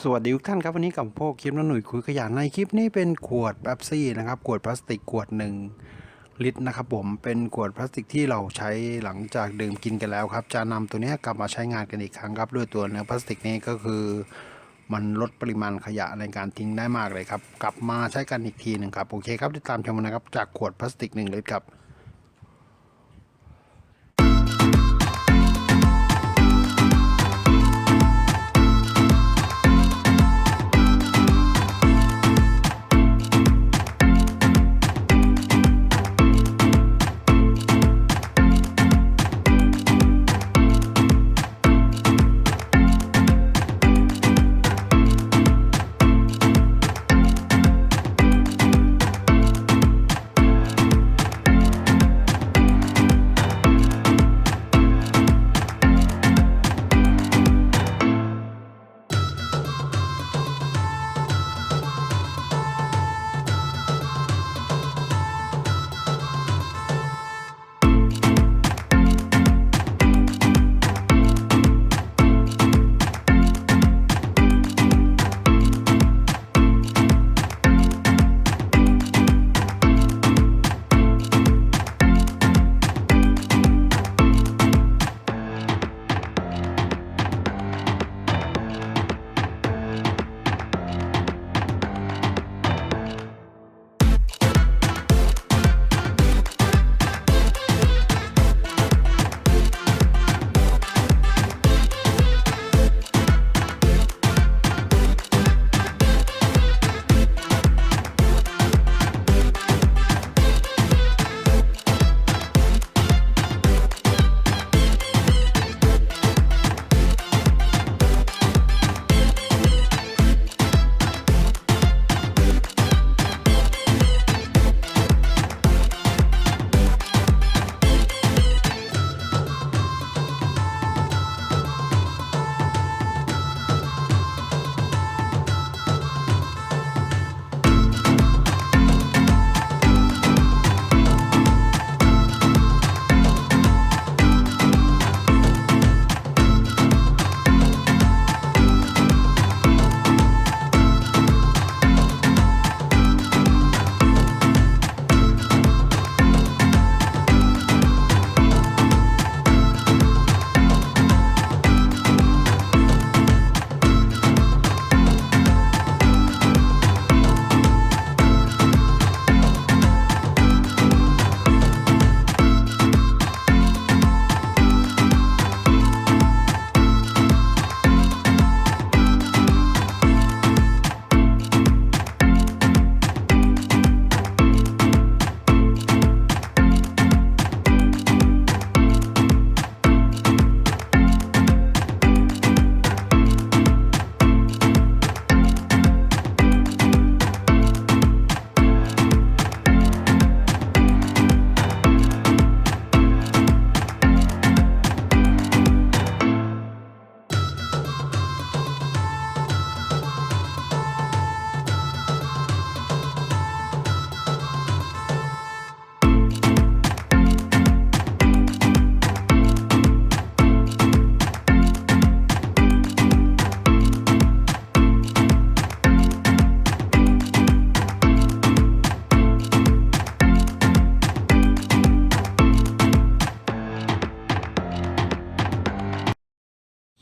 สวัสดีทุกท่านครับวันนี้กับพวกคลิปน้องหนุ่ยคุยขยะในคลิปนี้เป็นขวดเป๊ปซี่นะครับขวดพลาสติกขวด1 ลิตรนะครับผมเป็นขวดพลาสติกที่เราใช้หลังจากดื่มกินกันแล้วครับจะนำตัวนี้กลับมาใช้งานกันอีกครั้งครับด้วยตัวเนื้อพลาสติกนี้ก็คือมันลดปริมาณขยะในการทิ้งได้มากเลยครับกลับมาใช้กันอีกทีหนึ่งครับโอเคครับติดตามชมนะครับจากขวดพลาสติก1 ลิตรครับ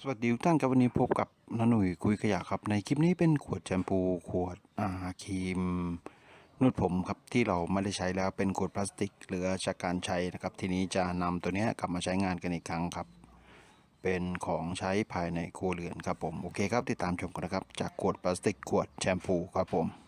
สวัสดีทุกท่านครับวันนี้พบกับน้าหนุ่ยคุยขยะครับในคลิปนี้เป็นขวดแชมพูขวดครีมนวดผมครับที่เราไม่ได้ใช้แล้วเป็นขวดพลาสติกเหลือจากการใช้นะครับทีนี้จะนำตัวนี้กลับมาใช้งานกันอีกครั้งครับเป็นของใช้ภายในครัวเรือนครับผมโอเคครับติดตามชมกันนะครับจากขวดพลาสติกขวดแชมพูครับผม